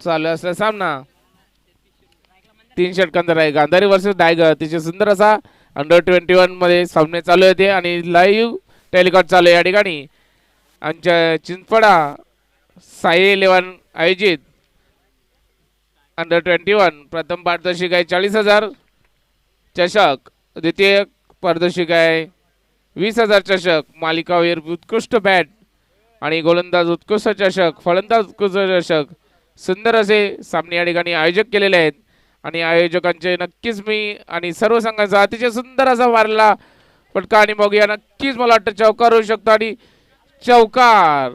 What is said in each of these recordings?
चालू असला सामना 3 षटकांचा आहे. गांधारी वर्सेस डायगर तिचे सुंदर असा अंडर-21 मध्ये सामने चालू होते आणि लाईव्ह टेलिकास्ट चालू आहे या ठिकाणी. आमच्या चिंचपडा साई 11 आयोजित अंडर-21 प्रथम पारितोषिक आहे 40,000 चषक, द्वितीय पारितोषिक आहे 20,000 चषक, मालिकावीर उत्कृष्ट बॅट आणि गोलंदाज उत्कृष्ट चषक, फलंदाज उत्कृष्ट चषक. सुंदर असे सामने या ठिकाणी आयोजक केलेले आहेत आणि आयोजकांचे नक्कीच मी आणि सर्व संघांचा अतिशय सुंदर असा मारला फटका आणि बघूया नक्कीच मला वाटतं चौकार होऊ शकतो आणि चौकार.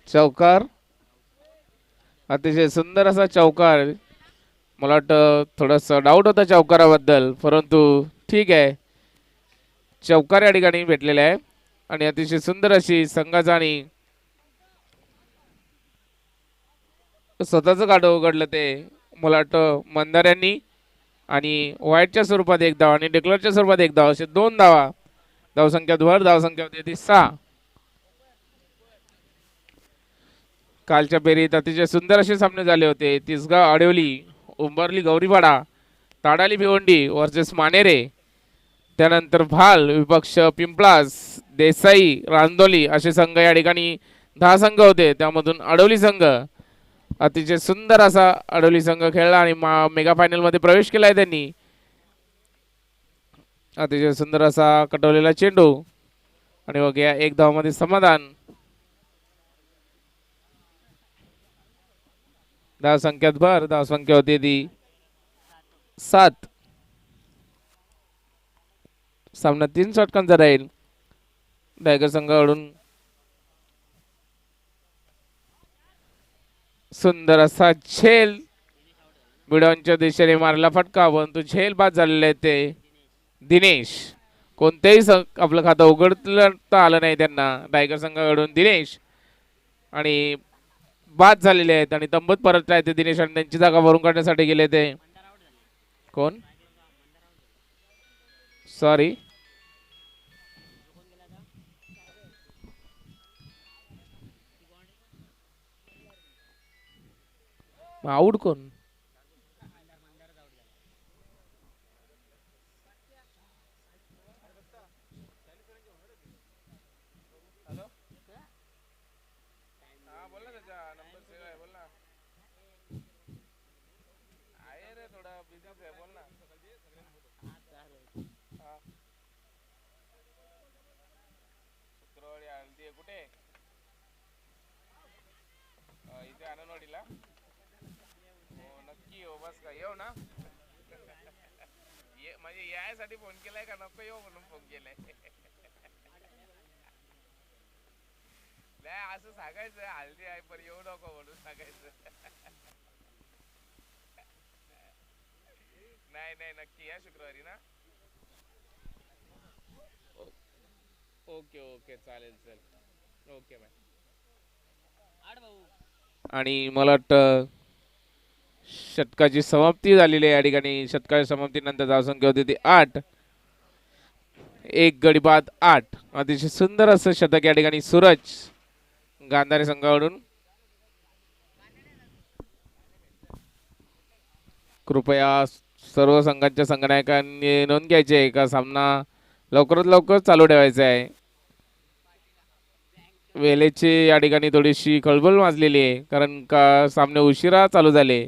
चौकार, अतिशय सुंदर असा चौकार. मला वाटतं थोडंसं डाऊट होता चौकाराबद्दल, परंतु ठीक आहे, चौकार या ठिकाणी भेटलेला आहे आणि अतिशय सुंदर अशी संघाचा आणि स्वतःच गाडं उघडलं ते मला वाटतं मंदाऱ्यांनी आणि व्हाईटच्या स्वरूपात 1 धाव आणि डिक्लरच्या स्वरूपात 1 धाव असे 2 धावा. धावसंख्या वर धावसंख्या होती ती 6. कालच्या फेरीत अतिशय सुंदर असे सामने झाले होते. तिसगाव आडिवली, उंबरली गौरीपाडा, ताडाली भिवंडी वर्सेस मानेरे, त्यानंतर भाल विपक्ष पिंपळास, देसाई रांदोली असे संघ या ठिकाणी 10 संघ होते. त्यामधून आडवली संघ अतिशय सुंदर असा आडवली संघ खेळला आणि मेगा फायनल मध्ये प्रवेश केलाय त्यांनी. अतिशय सुंदर असा कटवलेला चेंडू आणि बघूया 1 धाव मध्ये समाधान. धावसंख्यात भर, धावसंख्या होती ती 7. सामना 3 षटकांचा राहील. टायगर संघाकडून सुंदर असा झेल बिडॉनच्या दिशेने मारला फटका, परंतु झेल बाद झालेले आहे ते दिनेश. कोणतेही आपलं खातं उघडता आलं नाही त्यांना. टायगर संघाकडून दिनेश आणि बाद झालेले आहेत आणि तंबूत परत राहते दिनेश आणि त्यांची जागा भरून काढण्यासाठी गेले ते कोण, सॉरी आउट कोण, कुठे इथे आनंदवाडीला. हो नक्की हो, बस का येऊ ना. म्हणजे यासाठी फोन केलाय का नको येऊ म्हणून फोन केलाय. नाही असं सांगायचं हल्दी आहे पण येऊ नको म्हणून सांगायचं. नाही नाही नक्की या शुक्रवारी ना. ओके ओके चालेल चल ओके बाय. आणि मला वाटतं षटकाची समाप्ती झालेली आहे या ठिकाणी. षटकाच्या समाप्तीनंतर धावसंख्या होती ती 8. 1 गडी बाद 8. अतिशय सुंदर असं शतक या ठिकाणी सूरज गांधारी संघाकडून. कृपया सर्व संघांच्या संघनायकांनी नोंद घ्यायची आहे का सामना लवकरात लवकर चालू ठेवायचा आहे. वेळेची या ठिकाणी थोडीशी खळबळ माजलेली आहे कारण का सामने उशिरा चालू झाले.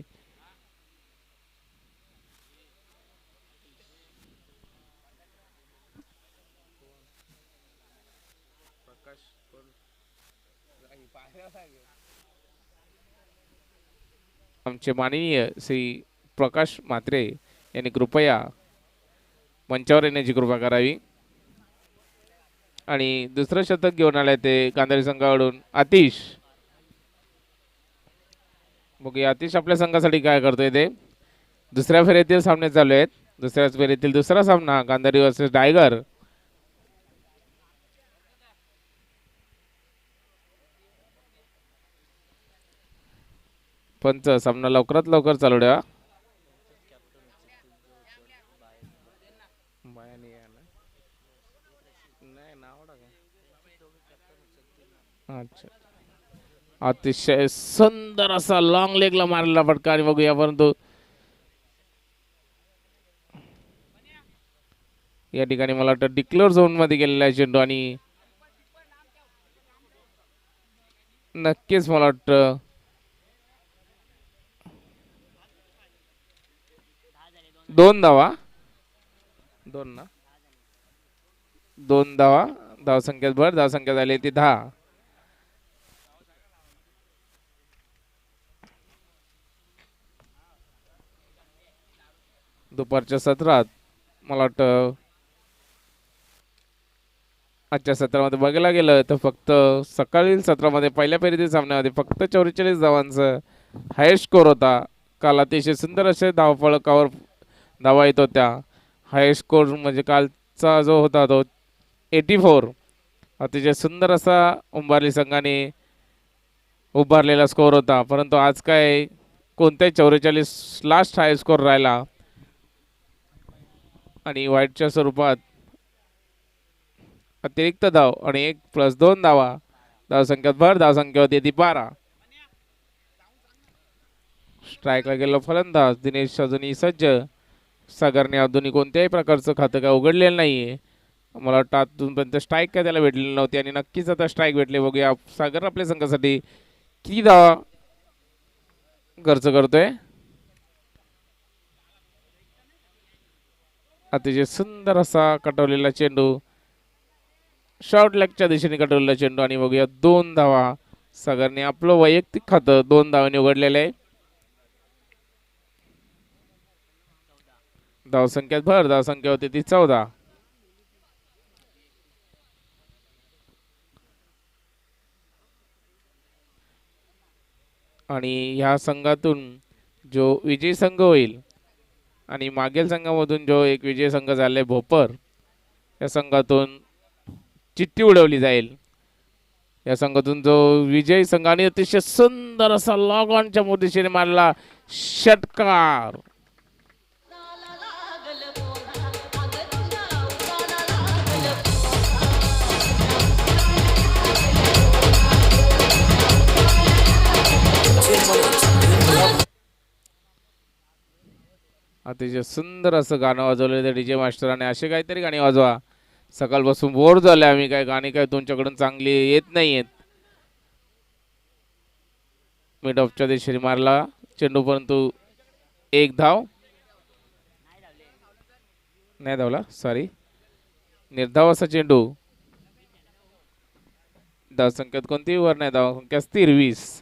आमचे माननीय श्री प्रकाश म्हात्रे यांनी कृपया मंचावर येण्याची कृपा करावी. आणि दुसरं शतक घेऊन आलंय ते गांधारी संघाकडून आतिश. बघूया आतिश आपल्या संघासाठी काय करतोय ते. दुसऱ्या फेरीतील सामने चालू आहेत. दुसऱ्याच फेरीतील दुसरा सामना गांधारी वर्सेस टायगर. पंच सामना लवकरात लवकर चालू द्या. अच्छा, अतिशय सुंदर असा लॉंग लेगला मारलेला फटका आणि बघूया परंतु या ठिकाणी मला वाटतं डिक्लेअर झोन मध्ये गेलेला आहे चेंडू आणि नक्कीच मला वाटतं दोन धावा, दोन ना, दोन धावा. धावसंख्येत भर, धावसंख्या झाली ती 10. दुपारच्या सत्रात मला वाटतं आजच्या सत्रामध्ये बघायला गेलं तर फक्त सकाळील सत्रामध्ये पहिल्या फेरीतील सामन्यामध्ये फक्त 44 धावांचा हायेस्ट स्कोर होता. काल अतिशय सुंदर असे धावफलकावर धावा येत होत्या. हायेस्ट स्कोर म्हणजे कालचा जो होता तो 84. अतिशय सुंदर असा उंबारली संघाने उभारलेला स्कोर होता. परंतु आज काय कोणत्याही 44 लास्ट हाय स्कोर राहिला आणि वाईटच्या स्वरूपात अतिरिक्त धाव आणि 1+2 धावा. धावसंख्येत भर, धावसंख्या होती ती 12. स्ट्राईकला गेलो फलंदाज दिनेश अजूनही सज्ज. सागरने अजूनही कोणत्याही प्रकारचं खातं काय उघडलेलं नाहीये. मला वाटतं अजूनपर्यंत स्ट्राईक काय त्याला भेटलेली नव्हती आणि नक्कीच आता स्ट्राईक भेटले. बघूया सागर आपल्या संघासाठी किती धावा खर्च करतोय. अतिशय सुंदर असा कटवलेला चेंडू, शॉर्ट लेगच्या दिशेने कटवलेला चेंडू आणि बघूया 2 धावा. सागरने आपलं वैयक्तिक खातं 2 धावांनी उघडलेलं आहे. धावसंख्येत भर, धावसंख्या होती ती 14. आणि ह्या संघातून जो विजयी संघ होईल आणि मागील संघामधून जो एक विजय संघ झालाय भोपर, या संघातून चिठ्ठी उडवली जाईल. या संघातून जो विजयी संघाने अतिशय सुंदर असा लॉग ऑनच्या दिशेने मारला षटकार. अतिशय सुंदर असं गाणं वाजवलेलं डीजे मास्टराने. असे काहीतरी गाणी वाजवा. सकाळपासून बोर झाले आम्ही. काय गाणी काय तुमच्याकडून चांगली येत नाही आहेत. मिड ऑफच्या दिशेने मारला चेंडू परंतु 1 धाव नाही धावला, सॉरी, निर्धाव असा चेंडू. धावसंख्येत कोणतीही वर नाही, धावसंख्या स्थिर 20.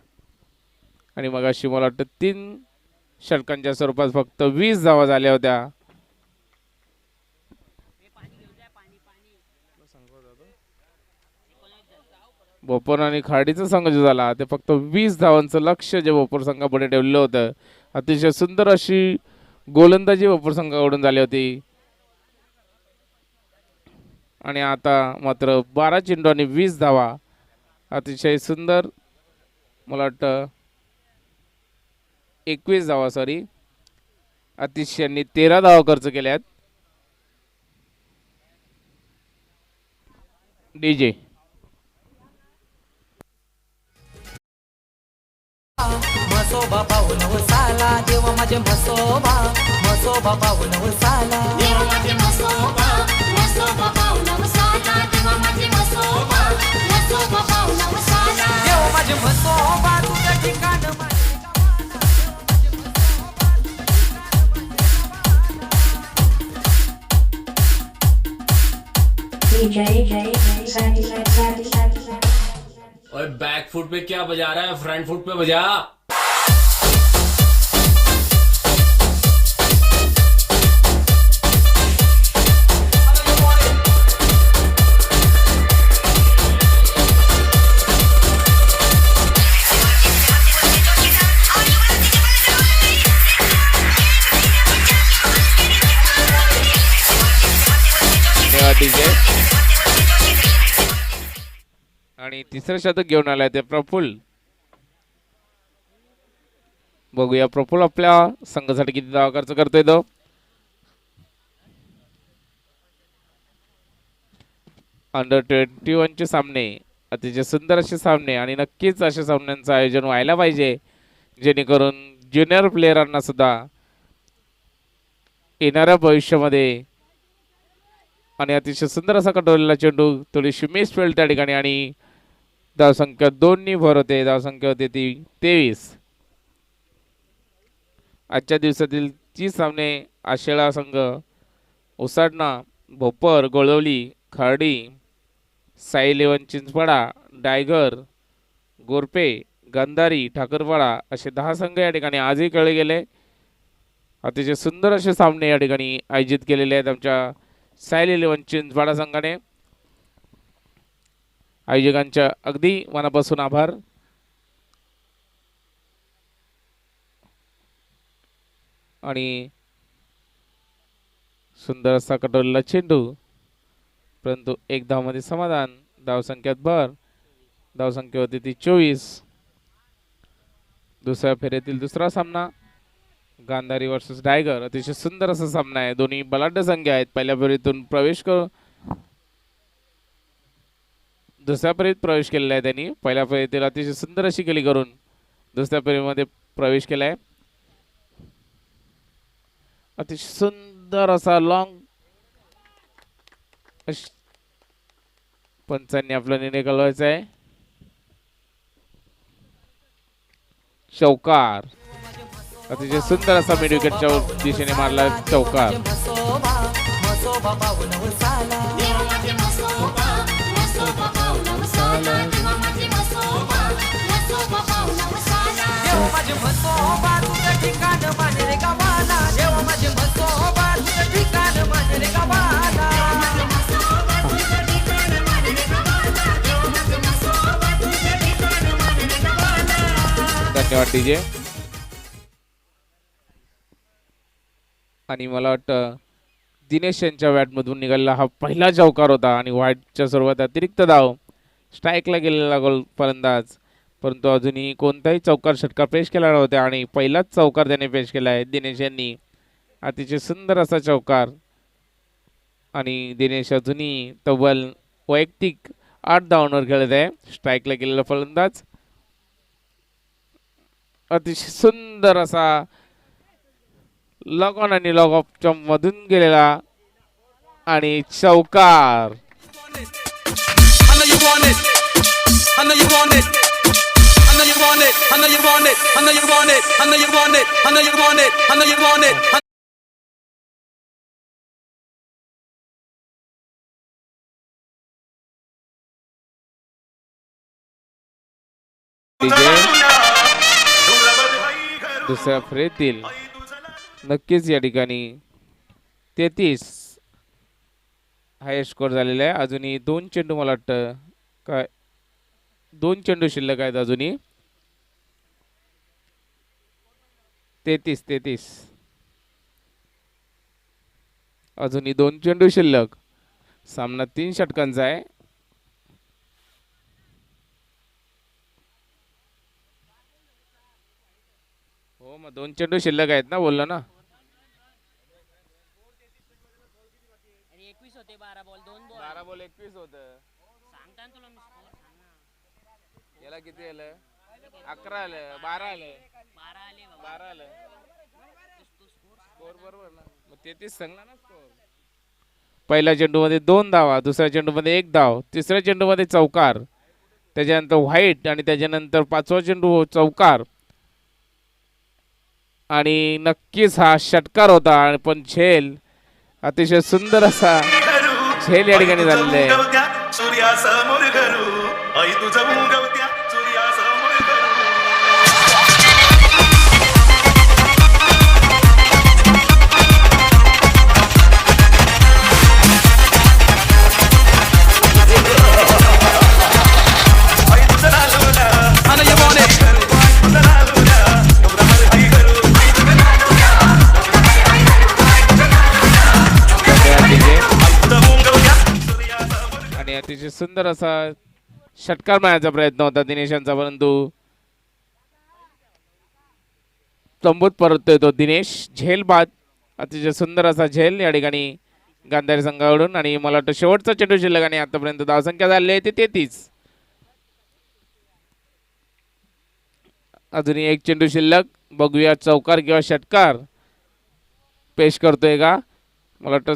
आणि मग अशी मला वाटतं 3 षटकांच्या स्वरूपात फक्त 20 धावा झाल्या होत्या. भोपर आणि खाडीचा संघ जो झाला ते फक्त 20 धावांचं लक्ष जे भोपर संघापुढे ठेवलेलं होतं. अतिशय सुंदर अशी गोलंदाजी भोपर संघाकडून झाली होती. आणि आता मात्र 12 चेंडू आणि 20 धावा. अतिशय सुंदर, मला वाटतं 21 धावा, सॉरी, अतिशयांनी 13 धावा खर्च केल्यात. डीजे मसोबा पाहून उसाला देव माझे मसोबा, मसोबा पाहून उसाला देव माझे मसोबा, मसोबा पाहून उसाला देव माझे मसोबा, मसोबा पाहून उसाला देव माझे मसोबा तुझं ठिकाण और बैक फुट पे क्या बजा रहा है, फ्रंट फुट पे बजा। आणि तिसरं शतक घेऊन आलाय ते प्रफुल्ल. बघूया प्रफुल्ल आपल्या संघासाठी किती धावा खर्च करतोय तो. अंडर 21 चे सामने अतिशय सुंदर असे सामने आणि नक्कीच अशा सामन्यांचं आयोजन व्हायला पाहिजे जेणेकरून ज्युनियर प्लेयरांना सुद्धा येणाऱ्या भविष्यामध्ये. आणि अतिशय सुंदर असा कटोरलेला चेंडू थोडीशी मिस फील्ड त्या ठिकाणी आणि धावसंख्या 2 भर होते. धावसंख्या होते ती 23. आजच्या दिवसातील 30 सामने आशेळा संघ, उसाडणा, भोपर, गोळवली, खार्डी, साई 11 चिंचपाडा, डायगर, गोरपे, गांधारी, ठाकरपाडा असे 10 संघ या ठिकाणी आजही खेळले गेले. अतिशय सुंदर असे सामने या ठिकाणी आयोजित केलेले आहेत आमच्या साई 11 चिंचपाडा संघाने. आयोजकांच्या अगदी मनापासून आभार. आणि सुंदर असा कटोरलेला चेंडू, परंतु एक धावमध्ये समाधान. धावसंख्यात भर, धावसंख्या होती ती 24. दुसऱ्या फेरीतील दुसरा सामना गांधारी वर्सेस टायगर. अतिशय सुंदर असा सामना आहे. दोन्ही बलाढ्य संघ आहेत. पहिल्या फेरीतून प्रवेश करून दुसऱ्या फेरीत प्रवेश केलेला आहे त्यांनी. पहिल्या फेरीतील अतिशय सुंदर अशी केली करून दुसऱ्या फेरीमध्ये प्रवेश केलाय. अतिशय सुंदर असा लॉंग पंचांनी आपला निर्णय कळवायचा आहे. चौकार, अतिशय सुंदर असा मिड विकेटच्या दिशेने मारला चौकार. म्हसोबा म्हसोबा पाऊल उसाला देवा माझे म्हसोबा म्हसोबा पाऊल उसाला देवा माझे म्हसोबा म्हसोबा पाऊल उसाला देवा माझे म्हसोबा तुझं ठिकाण माझे रे गावाला देवा माझे म्हसोबा तुझं ठिकाण माझे रे गावाला देवा माझे म्हसोबा तुझं ठिकाण माझे रे गावाला देवा माझे म्हसोबा तुझं ठिकाण माझे रे गावाला. धन्यवाद डीजे. आणि मला वाटतं दिनेश यांच्या बॅटमधून निघालेला हा पहिला चौकार होता आणि व्हाईटच्या स्वरूपात अतिरिक्त धाव. स्ट्राईकला गेलेला गोल फलंदाज, परंतु अजूनही कोणताही चौकार षटकार पेश केला नव्हता आणि पहिलाच चौकार त्याने पेश केला आहे दिनेश यांनी. अतिशय सुंदर असा चौकार. आणि दिनेश अजूनही तब्बल वैयक्तिक 8 धावांवर खेळत आहे. स्ट्राईकला गेलेला फलंदाज अतिशय सुंदर असा लॉग ऑन आणि लॉग ऑफच्या मधून गेलेला आणि चौकार. दुसऱ्या फेरीतील नक्कीच या ठिकाणी 33 हायेस्ट स्कोर झालेला आहे. अजूनही 2 चेंडू, मला वाटतं काय 2 चेंडू शिल्लक आहेत अजूनही. 33 अजूनही 2 चेंडू शिल्लक. सामना 3 षटकांचा आहे. हो, मग 2 चेंडू शिल्लक आहेत ना, बोललो ना. 21 होते 12 बॉल 2 बॉल 12 बॉल 21 होतं. सांगता ना तुला मी स्कोर सांग ना. याला किती आलं? 11 आलं, 12 आलं, 12 आले बाबा. 12 आलं. तू स्कोर स्कोर बरोबर ना, मग 33 सांगला ना स्कोर. पहिल्या चेंडूमध्ये 2 धावा, दुसऱ्या चेंडूमध्ये 1 धाव, तिसऱ्या चेंडूमध्ये चौकार, त्याच्यानंतर व्हाईट आणि त्याच्यानंतर 5वा चेंडू चौकार. आणि नक्कीच हा षटकार होता. आणि पण झेल, अतिशय सुंदर असा झेल या ठिकाणी झालेला आहे. सूर्यासमोर करू आई तुझं उगवत्या सूर्यासमोर करू. आई तुझं लालूला आणि बोने तुझं लालूला डोंगरामध्ये करू. आणि अतिशय सुंदर असा षटकार मारण्याचा प्रयत्न होता दिनेशांचा, परंतु तंबूत परततोय तो दिनेश झेल बाद. अतिशय सुंदर असा झेल या ठिकाणी गांधारी संघाकडून. आणि मला वाटतं शेवटचा चेंडू शिल्लक आणि आतापर्यंत धावसंख्या झाली आहे ती 33. अजूनही एक चेंडू शिल्लक. बघूया चौकार किंवा षटकार पेश करतोय का. मला वाटतं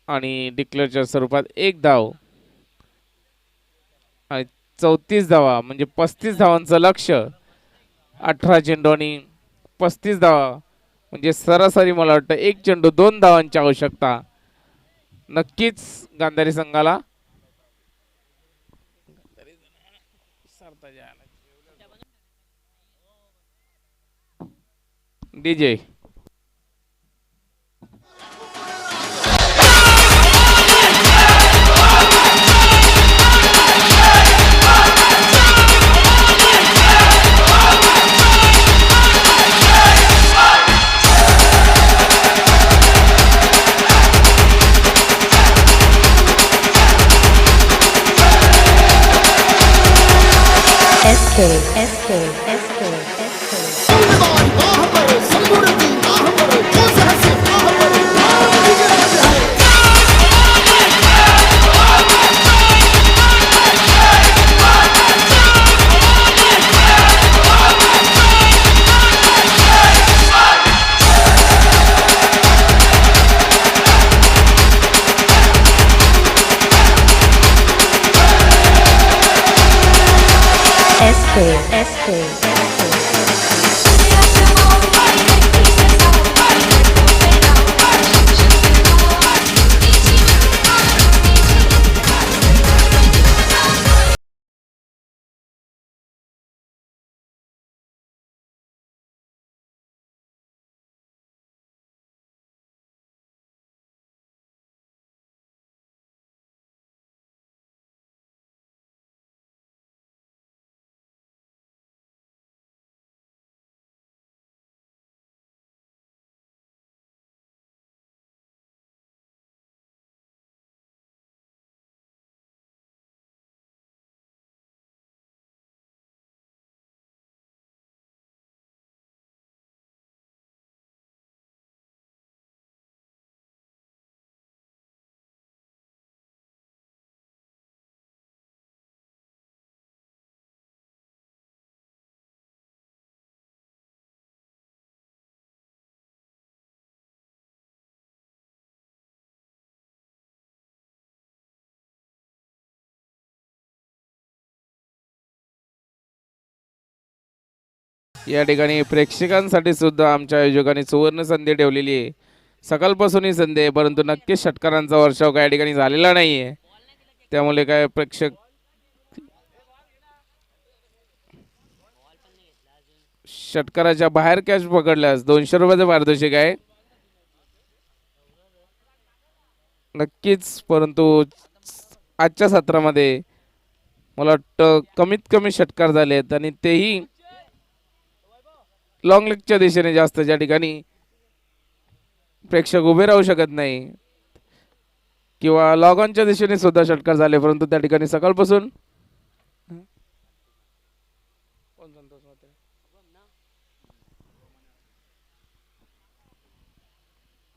आणि डिक्लेअरच्या स्वरूपात एक धाव आणि 34 धावा म्हणजे 35 धावांचं लक्ष्य. 18 चेंडू आणि 35 धावा म्हणजे सरासरी मला वाटतं एक चेंडू 2 धावांची आवश्यकता. नक्कीच गांधारी संघाला डीजे या ठिकाणी प्रेक्षकांसाठी सुद्धा आमच्या आयोजकांनी सुवर्ण संधी ठेवलेली आहे. सकाळपासून ही संधी आहे परंतु नक्कीच षटकारांचा वर्षाव काय या ठिकाणी झालेला नाहीये. त्यामुळे काय प्रेक्षक षटकाराच्या बाहेर कॅच पकडल्यास 200 रुपयाचं पारितोषिक आहे नक्कीच. परंतु आजच्या सत्रामध्ये मला वाटतं कमीत कमी षटकार झाले आहेत आणि तेही लॉंग लेगच्या दिशेने जास्त, ज्या ठिकाणी प्रेक्षक उभे राहू शकत नाही किंवा लॉग ऑनच्या दिशेने सुद्धा षटकार झाले परंतु त्या ठिकाणी सकाळपासून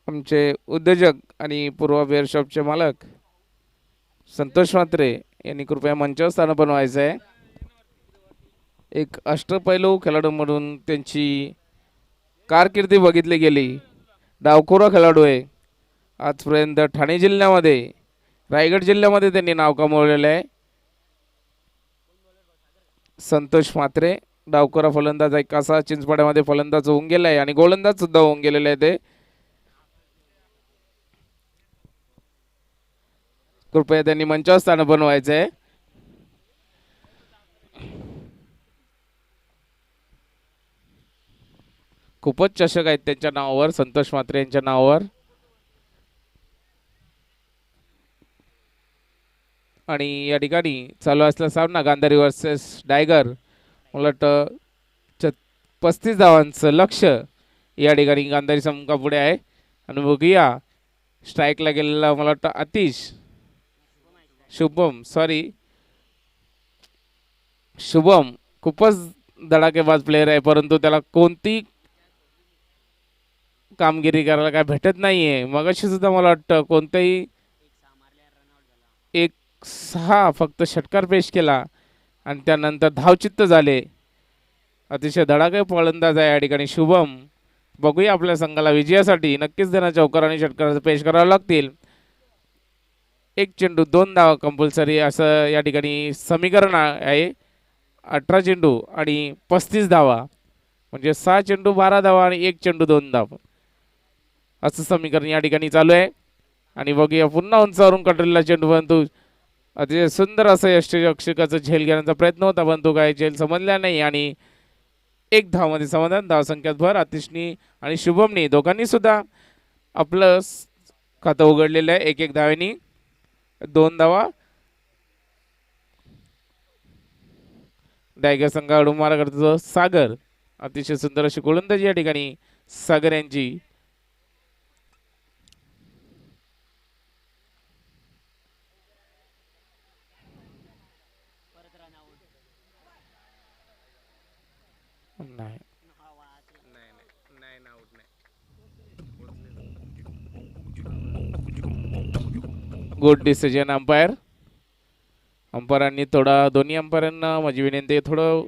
आमचे उद्योजक आणि पूर्वा बेअर शॉपचे मालक संतोष म्हात्रे यांनी कृपया मंचावर स्थान बनवायचं आहे. एक अष्टपैलू खेळाडू म्हणून त्यांची कारकिर्दी बघितली गेली. डावखोरा खेळाडू आहे. आजपर्यंत ठाणे जिल्ह्यामध्ये, रायगड जिल्ह्यामध्ये त्यांनी नाव कमवलेलं आहे. संतोष म्हात्रे डावखोरा फलंदाज एक असा चिंचपाड्यामध्ये फलंदाज होऊन गेला आहे आणि गोलंदाज सुद्धा होऊन गेलेले आहे ते. कृपया त्यांनी मंचावर स्थान बनवायचं आहे. खूपच चषक आहेत त्यांच्या नावावर, संतोष म्हात्रे यांच्या नावावर. आणि या ठिकाणी चालू असलेला सामना गांधारी वर्सेस डायगर. मला वाटतं 35 धावांचं लक्ष्य या ठिकाणी गांधारी संघापुढे आहे. आणि बघूया स्ट्राईकला गेलेला मला वाटतं शुभम खूपच धडाकेबाज प्लेयर आहे, परंतु त्याला कोणती कामगिरी करायला काय भेटत नाहीये. मगाशी सुद्धा मला वाटतं कोणत्याही 1-6 फक्त षटकार पेश केला आणि त्यानंतर धावचित्त झाले. अतिशय धडाके फलंदाज आहे या ठिकाणी शुभम. बघूया आपल्या संघाला विजयासाठी नक्कीच त्यांना चौकार आणि षटकार पेश करावे लागतील. 1 चेंडू 2 धावा कंपल्सरी असं या ठिकाणी समीकरण आहे. 18 चेंडू आणि 35 धावा म्हणजे 6 चेंडू 12 धावा आणि 1 चेंडू 2 धावा असं समीकरण या ठिकाणी चालू आहे. आणि बघूया पुन्हा उंचावरून कटलेला चेंडू, परंतु अतिशय सुंदर असं यष्टीरक्षकाचा झेल घेण्याचा प्रयत्न होता, परंतु काय झेल समजला नाही आणि 1 धावामध्ये समाधान. धावसंख्यात भर आतिशनी आणि शुभमनी दोघांनी सुद्धा आपलं खातं उघडलेलं आहे. 1-1 धावेनी 2 धावा. डायगर संघाकडून मारा करतो सागर. अतिशय सुंदर अशी गोलंदाजी या ठिकाणी सागर यांची. नाही गुड डिसिजन अंपायर. अंपायरांनी थोडा दोन्ही अंपायरांना माझी विनंती आहे, थोडं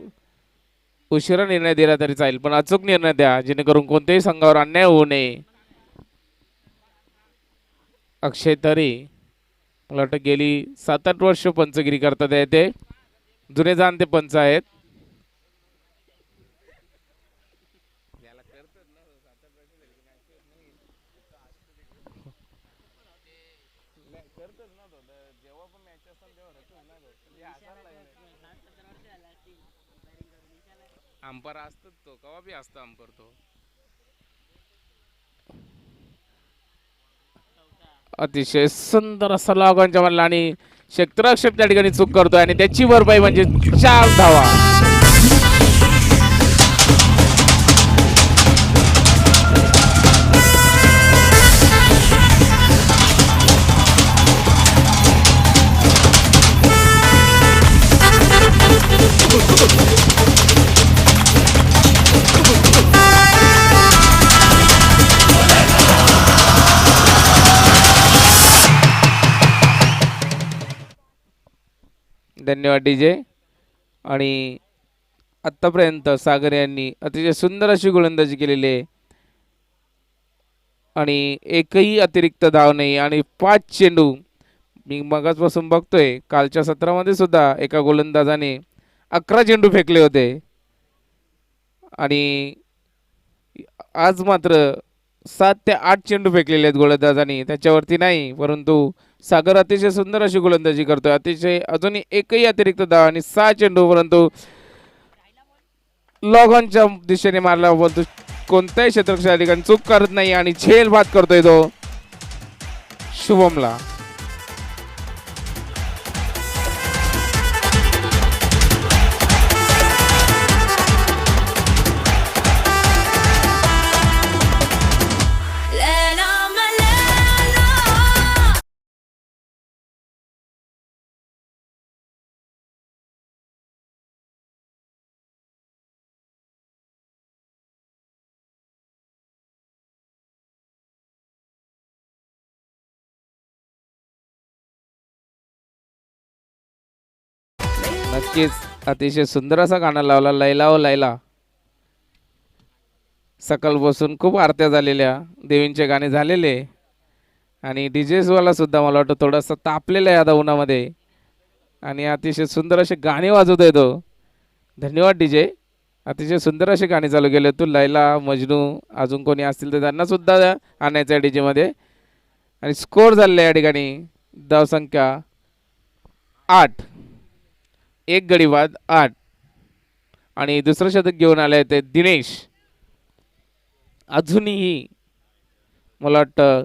उशिरा निर्णय दिला तरी चालेल, पण अचूक निर्णय द्या जेणेकरून कोणत्याही संघावर अन्याय होऊ नये. अक्षय तरे मला वाटतं गेली 7-8 वर्ष पंचगिरी करतात आहे, ते जुने जाणते पंच आहेत. अंपायर असतात तो कवा बी असतो अंपायर तो. अतिशय सुंदर असा लॉगांच्या मधला आणि क्षेत्ररक्षक त्या ठिकाणी चूक करतोय आणि त्याची भरपाई म्हणजे 4 धावा. धन्यवाद डीजे. आणि आत्तापर्यंत सागर यांनी अतिशय सुंदर अशी गोलंदाजी केलेली आहे आणि एकही अतिरिक्त धाव नाही आणि 5 चेंडू. मी मगाचपासून बघतोय कालच्या सत्रामध्ये सुद्धा एका गोलंदाजाने 11 चेंडू फेकले होते आणि आज मात्र 7 ते 8 चेंडू फेकलेले आहेत गोलंदाजांनी, त्याच्यावरती नाही. परंतु सागर अतिशय सुंदर अशी गोलंदाजी करतोय. अतिशय अजूनही एकही अतिरिक्त धाव आणि 6 चेंडू, परंतु लॉगॉनच्या दिशेने मारला, परंतु कोणत्याही क्षेत्ररक्षक ठिकाणी चूक करत नाही आणि झेल बाद करतोय तो शुभमला. नक्कीच अतिशय सुंदर असा गाणं लावला लैला ओ लैला. सकाळ बसून खूप आरत्या झालेल्या, देवींचे गाणे झालेले आणि डीजेसवाला सुद्धा मला वाटतं थोडासा तापलेला आहे आता उन्हामध्ये आणि अतिशय सुंदर असे गाणे वाजवतोय तो. धन्यवाद डीजे. अतिशय सुंदर असे गाणे चालू केले तू. लैला, मजनू, अजून कोणी असतील तर त्यांना सुद्धा आणायचं आहे डीजेमध्ये. आणि स्कोर झालेला या ठिकाणी धावसंख्या 8, 1 गडी बाद 8 आणि दुसरं शतक घेऊन आले ते दिनेश. अजूनही मला वाटतं